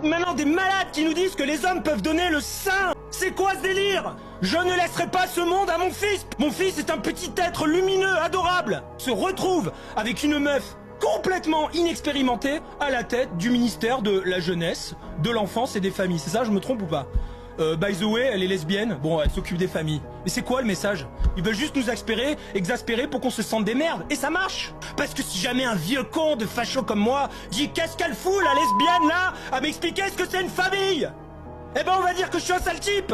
Maintenant des malades qui nous disent que les hommes peuvent donner le sein. C'est quoi ce délire? Je ne laisserai pas ce monde à mon fils. Mon fils est un petit être lumineux, adorable. Se retrouve avec une meuf complètement inexpérimentée à la tête du ministère de la jeunesse, de l'enfance et des familles. C'est ça, je me trompe ou pas? By the way, elle est lesbienne, bon, elle s'occupe des familles. Mais c'est quoi le message? Ils veulent juste nous exaspérer pour qu'on se sente des merdes. Et ça marche. Parce que si jamais un vieux con de facho comme moi dit qu'est-ce qu'elle fout, la lesbienne là, à m'expliquer ce que c'est une famille, eh ben on va dire que je suis un sale type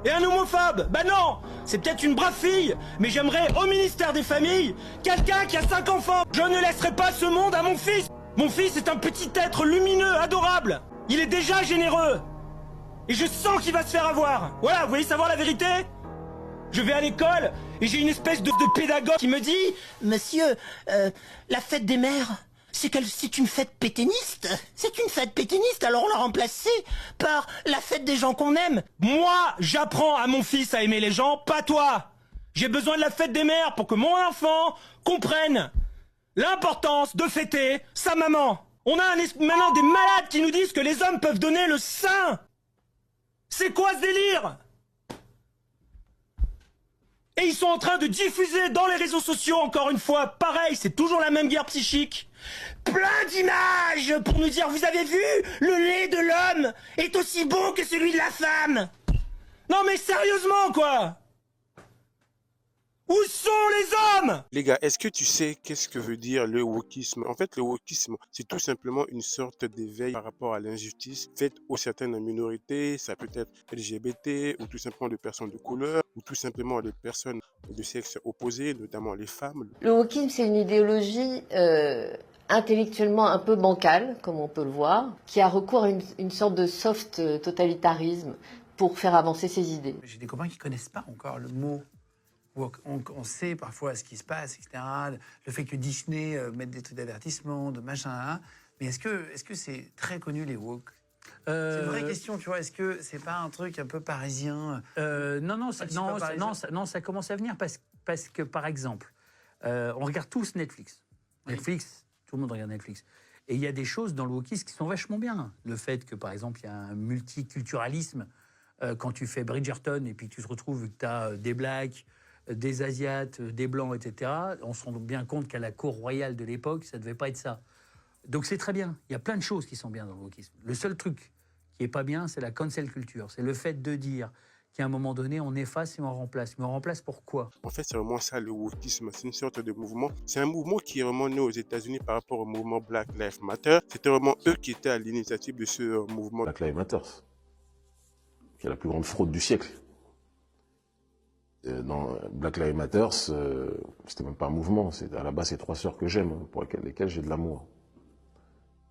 et un homophobe. Bah non, c'est peut-être une brave fille, mais j'aimerais au ministère des familles quelqu'un qui a 5 enfants. Je ne laisserai pas ce monde à mon fils. Mon fils est un petit être lumineux, adorable. Il est déjà généreux. Et je sens qu'il va se faire avoir. Voilà, vous voulez savoir la vérité? Je vais à l'école et j'ai une espèce de pédagogue qui me dit « Monsieur, la fête des mères, c'est une fête pétainiste. C'est une fête pétainiste, alors on l'a remplacée par la fête des gens qu'on aime. » Moi, j'apprends à mon fils à aimer les gens, pas toi. J'ai besoin de la fête des mères pour que mon enfant comprenne l'importance de fêter sa maman. On a maintenant des malades qui nous disent que les hommes peuvent donner le sein. C'est quoi ce délire? Et ils sont en train de diffuser dans les réseaux sociaux, encore une fois, pareil, c'est toujours la même guerre psychique. Plein d'images pour nous dire, vous avez vu, le lait de l'homme est aussi bon que celui de la femme. Non mais sérieusement quoi? Où sont les hommes? Les gars, est-ce que tu sais qu'est-ce que veut dire le wokisme? En fait, le wokisme, c'est tout simplement une sorte d'éveil par rapport à l'injustice faite aux certaines minorités. Ça peut être LGBT ou tout simplement de personnes de couleur ou tout simplement de personnes de sexe opposé, notamment les femmes. Le wokisme, c'est une idéologie intellectuellement un peu bancale, comme on peut le voir, qui a recours à une sorte de soft totalitarisme pour faire avancer ses idées. J'ai des copains qui ne connaissent pas encore le mot. On sait parfois ce qui se passe, etc. Le fait que Disney mette des trucs d'avertissement, de machin, hein. Mais est-ce que c'est très connu les woke? C'est une vraie question, tu vois. Est-ce que c'est pas un truc un peu parisien? Non, ça commence à venir parce que par exemple, on regarde tous Netflix. Oui. Netflix, tout le monde regarde Netflix. Et il y a des choses dans le wokisme qui sont vachement bien. Le fait que, par exemple, il y a un multiculturalisme. Quand tu fais Bridgerton et puis tu te retrouves que tu as des blacks, des asiates, des blancs, etc., on se rend bien compte qu'à la cour royale de l'époque, ça ne devait pas être ça. Donc c'est très bien. Il y a plein de choses qui sont bien dans le wokisme. Le seul truc qui n'est pas bien, c'est la cancel culture. C'est le fait de dire qu'à un moment donné, on efface et on remplace. Mais on remplace pourquoi? En fait, c'est vraiment ça le wokisme. C'est une sorte de mouvement. C'est un mouvement qui est vraiment né aux États-Unis par rapport au mouvement Black Lives Matter. C'était vraiment eux qui étaient à l'initiative de ce mouvement. Black Lives Matter, qui est la plus grande fraude du siècle. Dans Black Lives Matter, c'était même pas un mouvement. À la base, c'est 3 sœurs que j'aime, pour lesquelles j'ai de l'amour.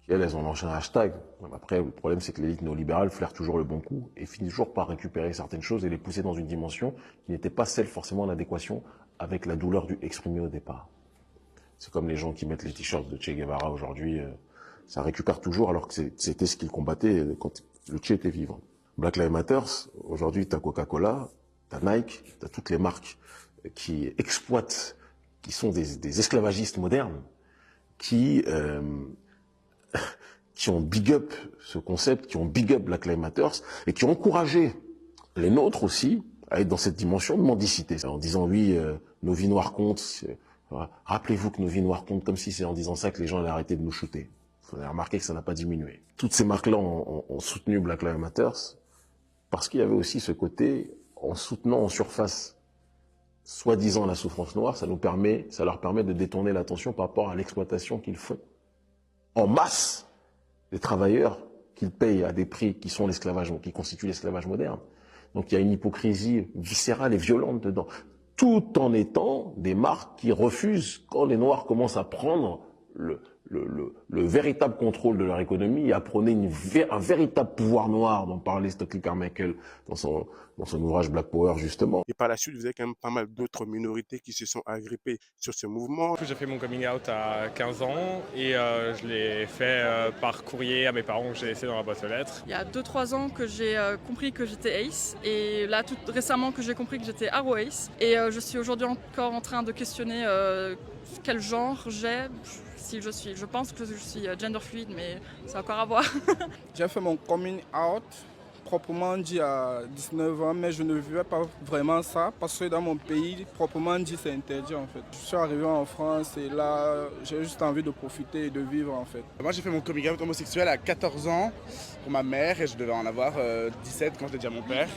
Elles ont lancé un hashtag. Après, le problème, c'est que l'élite néolibérale flaire toujours le bon coup et finit toujours par récupérer certaines choses et les pousser dans une dimension qui n'était pas celle forcément en adéquation avec la douleur exprimée au départ. C'est comme les gens qui mettent les t-shirts de Che Guevara aujourd'hui. Ça récupère toujours alors que c'était ce qu'ils combattaient quand le Che était vivant. Black Lives Matter, aujourd'hui, t'as Coca-Cola, t'as Nike, t'as toutes les marques qui exploitent, qui sont des esclavagistes modernes, qui ont big up ce concept, qui ont big up Black Lives Matter et qui ont encouragé les nôtres aussi à être dans cette dimension de mendicité. En disant oui, nos vies noires comptent. Rappelez-vous que nos vies noires comptent, comme si c'est en disant ça que les gens allaient arrêter de nous shooter. Vous avez remarqué que ça n'a pas diminué. Toutes ces marques-là ont soutenu Black Lives Matter parce qu'il y avait aussi ce côté, en soutenant en surface, soi-disant la souffrance noire, ça leur permet de détourner l'attention par rapport à l'exploitation qu'ils font en masse des travailleurs qu'ils payent à des prix qui sont l'esclavage, qui constituent l'esclavage moderne. Donc il y a une hypocrisie viscérale et violente dedans, tout en étant des marques qui refusent, quand les Noirs commencent à prendre le véritable contrôle de leur économie et à prôner un véritable pouvoir noir dont parlait Stokely Carmichael dans son ouvrage Black Power justement. Et par la suite, vous avez quand même pas mal d'autres minorités qui se sont agrippées sur ce mouvement. J'ai fait mon coming out à 15 ans et je l'ai fait par courrier à mes parents que j'ai laissé dans la boîte aux lettres. Il y a 2-3 ans que j'ai compris que j'étais ace et là tout récemment que j'ai compris que j'étais aro ace et je suis aujourd'hui encore en train de questionner quel genre j'ai. si je suis. Je pense que je suis gender fluide, mais c'est encore à voir. J'ai fait mon coming out, proprement dit à 19 ans, mais je ne vivais pas vraiment ça parce que dans mon pays, proprement dit, c'est interdit en fait. Je suis arrivé en France et là, j'ai juste envie de profiter et de vivre en fait. Moi, j'ai fait mon coming out homosexuel à 14 ans pour ma mère et je devais en avoir 17 quand je l'ai dit à mon père.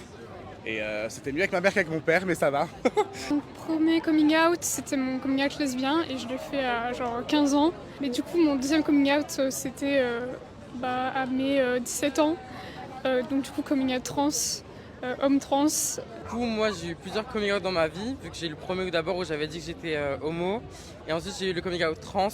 Et c'était mieux avec ma mère qu'avec mon père, mais ça va. Mon premier coming out, c'était mon coming out lesbien et je l'ai fait à genre 15 ans. Mais du coup, mon deuxième coming out, c'était à mes 17 ans. Donc du coup, coming out trans, homme trans. Du coup, moi, j'ai eu plusieurs coming out dans ma vie, vu que j'ai eu le premier d'abord où j'avais dit que j'étais homo. Et ensuite, j'ai eu le coming out trans,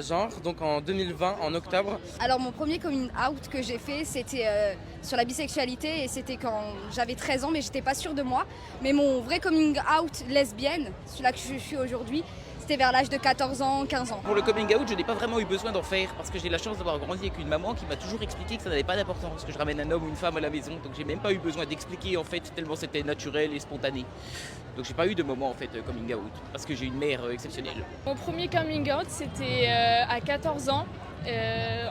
genre, donc en 2020, en octobre. Alors, mon premier coming out que j'ai fait, c'était sur la bisexualité et c'était quand j'avais 13 ans, mais j'étais pas sûre de moi. Mais mon vrai coming out lesbienne, celui-là que je suis aujourd'hui, c'était vers l'âge de 14 ans, 15 ans. Pour le coming out, je n'ai pas vraiment eu besoin d'en faire parce que j'ai la chance d'avoir grandi avec une maman qui m'a toujours expliqué que ça n'avait pas d'importance, que je ramène un homme ou une femme à la maison. Donc j'ai même pas eu besoin d'expliquer en fait, tellement c'était naturel et spontané. Donc j'ai pas eu de moment en fait coming out parce que j'ai une mère exceptionnelle. Mon premier coming out, c'était à 14 ans.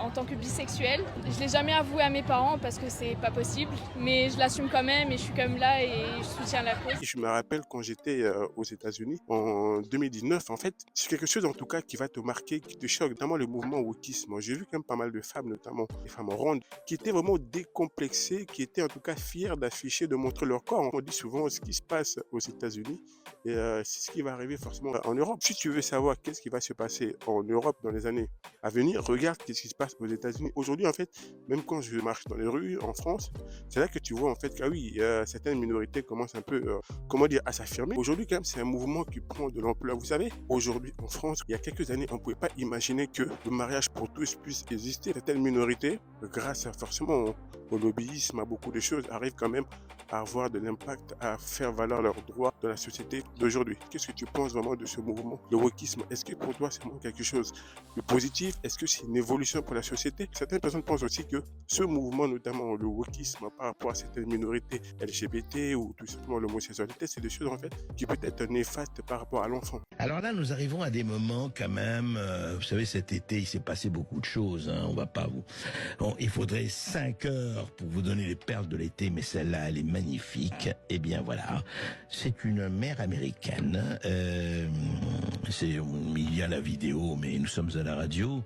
En tant que bisexuelle. Je l'ai jamais avoué à mes parents parce que c'est pas possible, mais je l'assume quand même et je suis comme là et je soutiens la cause. Je me rappelle quand j'étais aux États-Unis en 2019, en fait, c'est quelque chose en tout cas qui va te marquer, qui te choque, notamment le mouvement wokisme. J'ai vu quand même pas mal de femmes, notamment des femmes rondes, qui étaient vraiment décomplexées, qui étaient en tout cas fières d'afficher, de montrer leur corps. On dit souvent ce qui se passe aux États-Unis et c'est ce qui va arriver forcément en Europe. Si tu veux savoir qu'est-ce qui va se passer en Europe dans les années à venir, regarde qu'est-ce qui se passe aux États-Unis. Aujourd'hui, en fait, même quand je marche dans les rues en France, c'est là que tu vois en fait que oui, certaines minorités commencent un peu, à s'affirmer. Aujourd'hui, quand même, c'est un mouvement qui prend de l'ampleur. Vous savez, aujourd'hui en France, il y a quelques années, on ne pouvait pas imaginer que le mariage pour tous puisse exister. Certaines minorités, grâce forcément au lobbyisme, à beaucoup de choses, arrivent quand même à avoir de l'impact, à faire valoir leurs droits dans la société d'aujourd'hui. Qu'est-ce que tu penses vraiment de ce mouvement, le wokisme? Est-ce que pour toi, c'est vraiment quelque chose de positif? Est-ce que c'est une évolution pour la société? Certaines personnes pensent aussi que ce mouvement, notamment le wokisme, par rapport à certaines minorités LGBT ou tout simplement l'homosexualité, c'est des choses en fait qui peuvent être néfastes par rapport à l'enfant. Alors là, nous arrivons à des moments quand même, vous savez, cet été, il s'est passé beaucoup de choses, hein, on va pas vous... Bon, il faudrait 5 heures pour vous donner les perles de l'été, mais celle-là, elle est magnifique. Eh bien voilà, c'est une mère américaine, il y a la vidéo, mais nous sommes à la radio.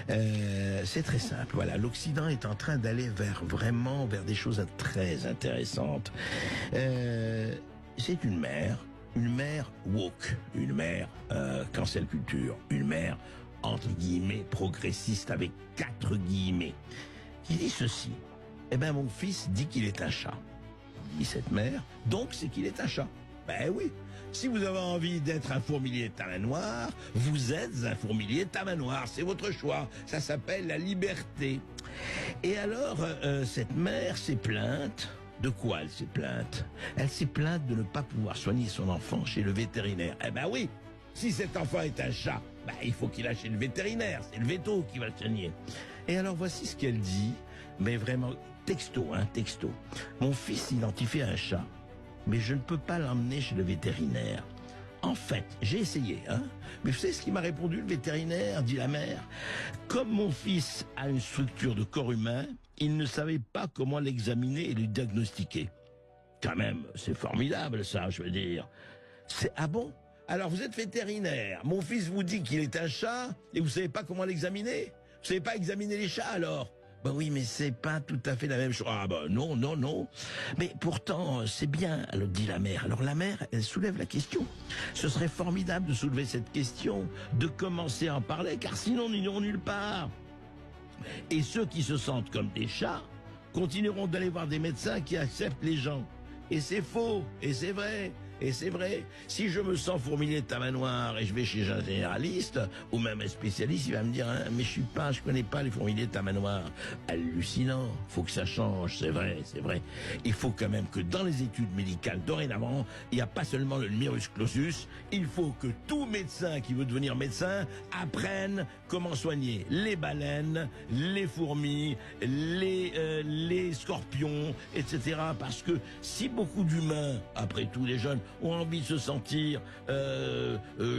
C'est très simple, voilà, l'Occident est en train d'aller vers des choses très intéressantes. C'est une mère woke, une mère cancel culture, une mère entre guillemets progressiste avec 4 guillemets, qui dit ceci: eh ben mon fils dit qu'il est un chat. Dit cette mère, donc c'est qu'il est un chat. Ben oui. Si vous avez envie d'être un fourmilier tamanoir, vous êtes un fourmilier tamanoir. C'est votre choix. Ça s'appelle la liberté. Et alors, cette mère s'est plainte. De quoi elle s'est plainte? Elle s'est plainte de ne pas pouvoir soigner son enfant chez le vétérinaire. Eh ben oui, si cet enfant est un chat, ben il faut qu'il aille chez le vétérinaire. C'est le véto qui va le soigner. Et alors voici ce qu'elle dit, mais vraiment texto, hein, texto. Mon fils identifie un chat, mais je ne peux pas l'emmener chez le vétérinaire. En fait, j'ai essayé, hein. Mais vous savez ce qu'il m'a répondu, le vétérinaire, dit la mère? Comme mon fils a une structure de corps humain, il ne savait pas comment l'examiner et le diagnostiquer. Quand même, c'est formidable ça, je veux dire. Ah bon? Alors vous êtes vétérinaire, mon fils vous dit qu'il est un chat, et vous savez pas comment l'examiner? Vous savez pas examiner les chats alors? Ben oui, mais c'est pas tout à fait la même chose. Ah ben non, non, non. Mais pourtant, c'est bien, le dit la mère. Alors la mère, elle soulève la question. Ce serait formidable de soulever cette question, de commencer à en parler, car sinon nous n'irons nulle part. Et ceux qui se sentent comme des chats continueront d'aller voir des médecins qui acceptent les gens. Et c'est faux, et c'est vrai. Et c'est vrai, si je me sens fourmilier de tamanoir et je vais chez un généraliste ou même un spécialiste, il va me dire hein, mais je connais pas les fourmiliers de tamanoir. Hallucinant, faut que ça change, c'est vrai, c'est vrai. Il faut quand même que dans les études médicales dorénavant, il n'y a pas seulement le numerus clausus, il faut que tout médecin qui veut devenir médecin apprenne comment soigner les baleines, les fourmis, les scorpions, etc. Parce que si beaucoup d'humains, après tout les jeunes, ont envie de se sentir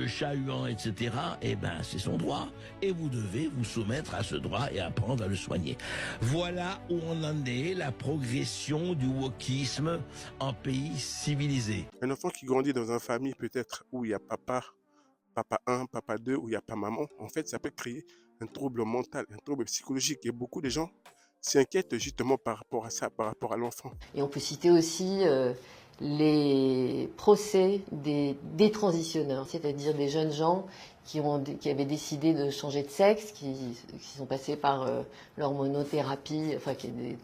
chat-huant, etc., eh ben, c'est son droit. Et vous devez vous soumettre à ce droit et apprendre à le soigner. Voilà où on en est, la progression du wokisme en pays civilisé. Un enfant qui grandit dans une famille peut-être où il y a papa 1, papa 2, où il n'y a pas maman, en fait, ça peut créer un trouble mental, un trouble psychologique. Et beaucoup de gens s'inquiètent justement par rapport à ça, par rapport à l'enfant. Et on peut citer aussi les procès des détransitionneurs, c'est-à-dire des jeunes gens qui avaient décidé de changer de sexe, qui sont passés par l'hormonothérapie, enfin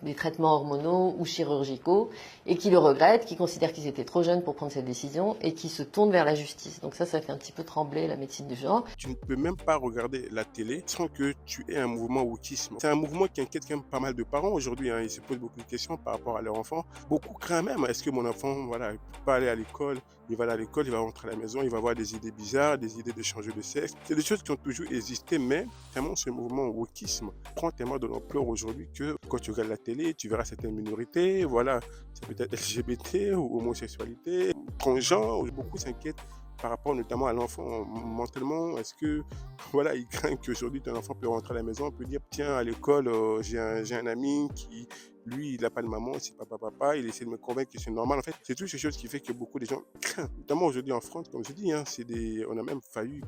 des traitements hormonaux ou chirurgicaux, et qui le regrettent, qui considèrent qu'ils étaient trop jeunes pour prendre cette décision, et qui se tournent vers la justice. Donc ça fait un petit peu trembler la médecine du genre. Tu ne peux même pas regarder la télé sans que tu aies un mouvement wokisme. C'est un mouvement qui inquiète quand même pas mal de parents aujourd'hui. Ils se posent beaucoup de questions par rapport à leur enfant. Beaucoup craignent même, est-ce que mon enfant, il ne peut pas aller à l'école? Il va aller à l'école, il va rentrer à la maison, il va avoir des idées bizarres, des idées de changer de sexe. C'est des choses qui ont toujours existé, mais vraiment ce mouvement wokisme prend tellement de l'ampleur aujourd'hui que quand tu regardes la télé, tu verras certaines minorités, c'est peut-être LGBT ou homosexualité, transgenre, beaucoup s'inquiètent par rapport notamment à l'enfant mentalement. Est-ce que ils craignent qu'aujourd'hui ton enfant peut rentrer à la maison, peut dire tiens à l'école j'ai un ami qui lui il n'a pas de maman, c'est papa, il essaie de me convaincre que c'est normal. En fait, c'est toutes ces choses qui fait que beaucoup de gens craignent, notamment aujourd'hui en France, comme je dis, on a même failli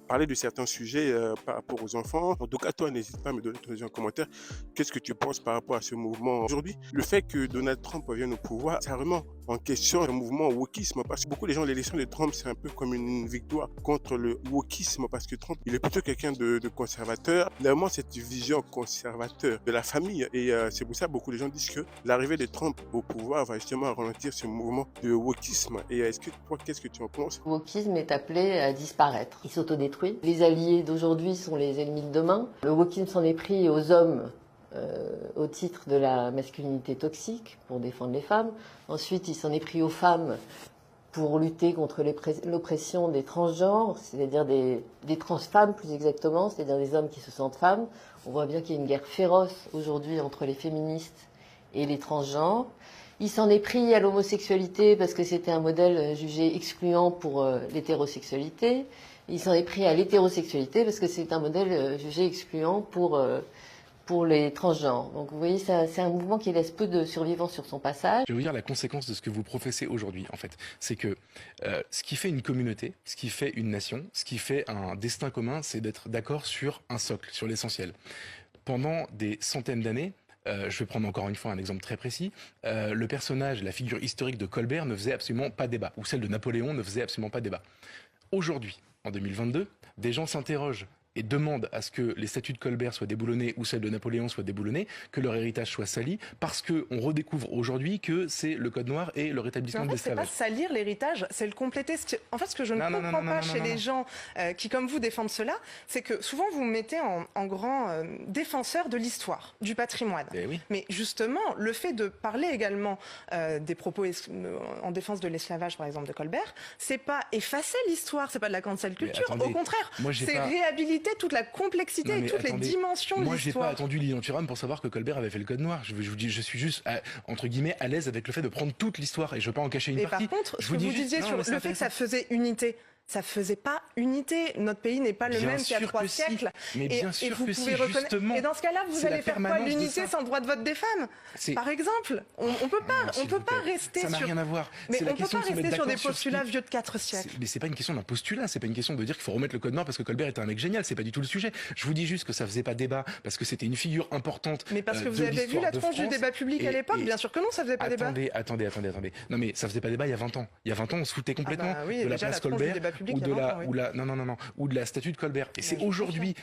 parler de certains sujets par rapport aux enfants. En tout cas, toi, n'hésite pas à me donner ton avis en commentaire. Qu'est-ce que tu penses par rapport à ce mouvement aujourd'hui? Le fait que Donald Trump vienne au pouvoir, c'est vraiment en question le mouvement wokisme, parce que beaucoup de gens, l'élection de Trump, c'est un peu comme une victoire contre le wokisme, parce que Trump, il est plutôt quelqu'un de conservateur. Il a vraiment cette vision conservateur de la famille, et c'est pour ça que beaucoup de gens disent que l'arrivée de Trump au pouvoir va justement ralentir ce mouvement de wokisme. Et est-ce que toi, qu'est-ce que tu en penses? Le wokisme est appelé à disparaître. Il s'autodétruit. Les alliés d'aujourd'hui sont les ennemis de demain. Le wokisme s'en est pris aux hommes au titre de la masculinité toxique, pour défendre les femmes. Ensuite, il s'en est pris aux femmes pour lutter contre l'oppression des transgenres, c'est-à-dire des transfemmes plus exactement, c'est-à-dire des hommes qui se sentent femmes. On voit bien qu'il y a une guerre féroce aujourd'hui entre les féministes et les transgenres. Il s'en est pris à l'homosexualité parce que c'était un modèle jugé excluant pour l'hétérosexualité. Il s'en est pris à l'hétérosexualité parce que c'est un modèle jugé excluant pour les transgenres. Donc vous voyez, c'est un mouvement qui laisse peu de survivants sur son passage. Je vais vous dire la conséquence de ce que vous professez aujourd'hui, en fait. C'est que ce qui fait une communauté, ce qui fait une nation, ce qui fait un destin commun, c'est d'être d'accord sur un socle, sur l'essentiel. Pendant des centaines d'années, je vais prendre encore une fois un exemple très précis, le personnage, la figure historique de Colbert ne faisait absolument pas débat, ou celle de Napoléon ne faisait absolument pas débat. Aujourd'hui, en 2022, des gens s'interrogent et demandent à ce que les statues de Colbert soient déboulonnées ou celles de Napoléon soient déboulonnées, que leur héritage soit sali, parce qu'on redécouvre aujourd'hui que c'est le code noir et le rétablissement de l'esclavage. C'est pas salir l'héritage, c'est le compléter. En fait, ce que je ne comprends pas chez les gens qui, comme vous, défendent cela, c'est que souvent vous vous mettez en grand défenseur de l'histoire, du patrimoine. Oui. Mais justement, le fait de parler également des propos en défense de l'esclavage, par exemple, de Colbert, c'est pas effacer l'histoire, c'est pas de la cancel culture. Au contraire, c'est réhabiliter toute la complexité et toutes les dimensions de l'histoire. Moi, j'ai pas attendu Lilian Thuram pour savoir que Colbert avait fait le code noir. Je vous dis, je suis juste, entre guillemets, à l'aise avec le fait de prendre toute l'histoire et je veux pas en cacher une partie. Et par contre, ce que vous disiez sur le fait que ça faisait unité, ça faisait pas unité. Notre pays n'est pas le même qu'il y a 3 siècles. Mais bien sûr que si, justement. Et dans ce cas-là, vous allez faire quoi? L'unité sans le droit de vote des femmes, par exemple? On peut pas rester sur. Ça n'a rien à voir. Mais on peut pas rester sur des postulats vieux de 4 siècles. Mais c'est pas une question d'un postulat, c'est pas une question de dire qu'il faut remettre le code noir parce que Colbert était un mec génial. C'est pas du tout le sujet. Je vous dis juste que ça faisait pas débat parce que c'était une figure importante. Mais parce que vous avez vu la tronche du débat public à l'époque. Bien sûr que non, ça faisait pas débat. Attendez. Non mais ça faisait pas débat il y a 20 ans. Il y a 20 ans, on se foutait complètement de la place Colbert ou de la statue de Colbert. Et c'est aujourd'hui.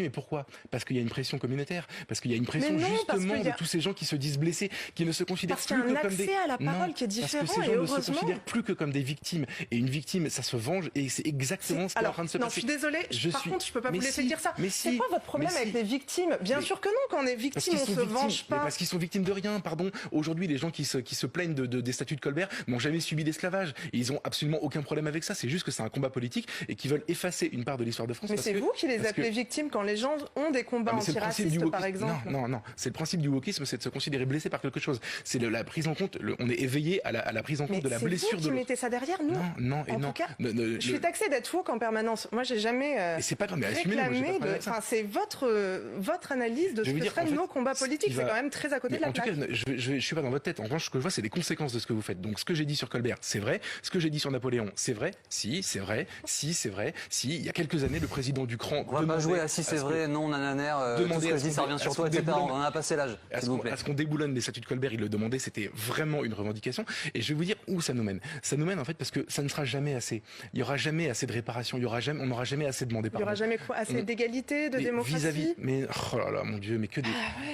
Mais pourquoi? Parce qu'il y a une pression communautaire. Parce qu'il y a une pression justement de tous ces gens qui se disent blessés, qui ne se considèrent plus que comme des. Parce qu'il y a un accès à la parole qui est différent. Parce que ces gens ne se considèrent plus que comme des victimes. Et une victime, ça se venge. Et c'est exactement ce qui est en train de se passer. Non, je suis désolée. Par contre, je peux pas vous laisser dire ça. C'est quoi votre problème avec les victimes? Bien sûr que non. Quand on est victime, on se venge pas. Parce qu'ils sont victimes de rien. Pardon. Aujourd'hui, les gens qui se plaignent des statues de Colbert n'ont jamais subi d'esclavage. Ils ont absolument aucun problème avec ça. C'est juste que c'est un combat politique et qui veulent effacer une part de l'histoire de France. Mais c'est vous qui les appelez victimes quand les gens ont des combats antiracistes, par exemple. Non, c'est le principe du wokisme, c'est de se considérer blessé par quelque chose. C'est la prise en compte, on est éveillé à la prise en compte de la blessure de l'autre. C'est vous qui mettez ça derrière nous. Non. En tout cas, je suis taxée d'être woke en permanence. Moi, j'ai jamais réclamé de... Enfin, c'est votre analyse de ce que seraient nos combats politiques. C'est quand même très à côté de la plaque. En tout cas, je suis pas dans votre tête. En revanche, ce que je vois, c'est les conséquences de ce que vous faites. Donc, ce que j'ai dit sur Colbert, c'est vrai. Ce que j'ai dit sur Napoléon, c'est vrai. Si, c'est vrai. Si, c'est vrai. Si, il y a quelques années, le président du CRAN... On va pas jouer à si c'est vrai, non, nananaire, tout ce que je dis, ça revient sur toi, etc. On en a passé l'âge, s'il vous plaît. À ce qu'on déboulonne les statuts de Colbert, il le demandait, c'était vraiment une revendication. Et je vais vous dire où ça nous mène. Ça nous mène, en fait, parce que ça ne sera jamais assez. Il y aura jamais assez de réparation. On n'aura jamais assez demandé pardon. Il y aura jamais assez d'égalité, de démocratie. Mais oh là là, mon Dieu, mais que des...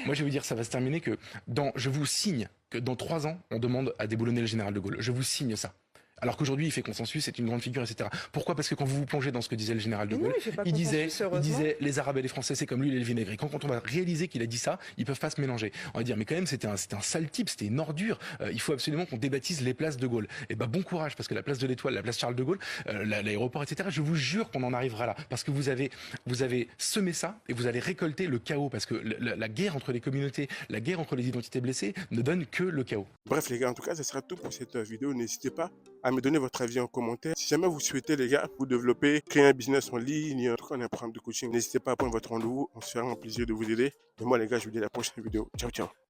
Moi, je vais vous dire, ça va se terminer que je vous signe que dans 3 ans, on demande à déboulonner le général de Gaulle. Je vous signe ça. Alors qu'aujourd'hui, il fait consensus, c'est une grande figure, etc. Pourquoi? Parce que quand vous vous plongez dans ce que disait le général de Gaulle, il disait les Arabes et les Français, c'est comme l'huile et le vinaigre. Et quand on va réaliser qu'il a dit ça, ils peuvent pas se mélanger. On va dire, mais quand même, c'était un sale type, c'était une ordure. Il faut absolument qu'on débaptise les places de Gaulle. Et ben bon courage, parce que la place de l'Étoile, la place Charles de Gaulle, l'aéroport, etc. Je vous jure qu'on en arrivera là, parce que vous avez semé ça et vous allez récolter le chaos, parce que la guerre entre les communautés, la guerre entre les identités blessées ne donne que le chaos. Bref les gars, en tout cas, ce sera tout pour cette vidéo. N'hésitez pas à me donner votre avis en commentaire. Si jamais vous souhaitez, les gars, vous développer, créer un business en ligne, en tout cas, on a un programme de coaching, n'hésitez pas à prendre votre rendez-vous. On se fera un plaisir de vous aider. Et moi, les gars, je vous dis à la prochaine vidéo. Ciao, ciao.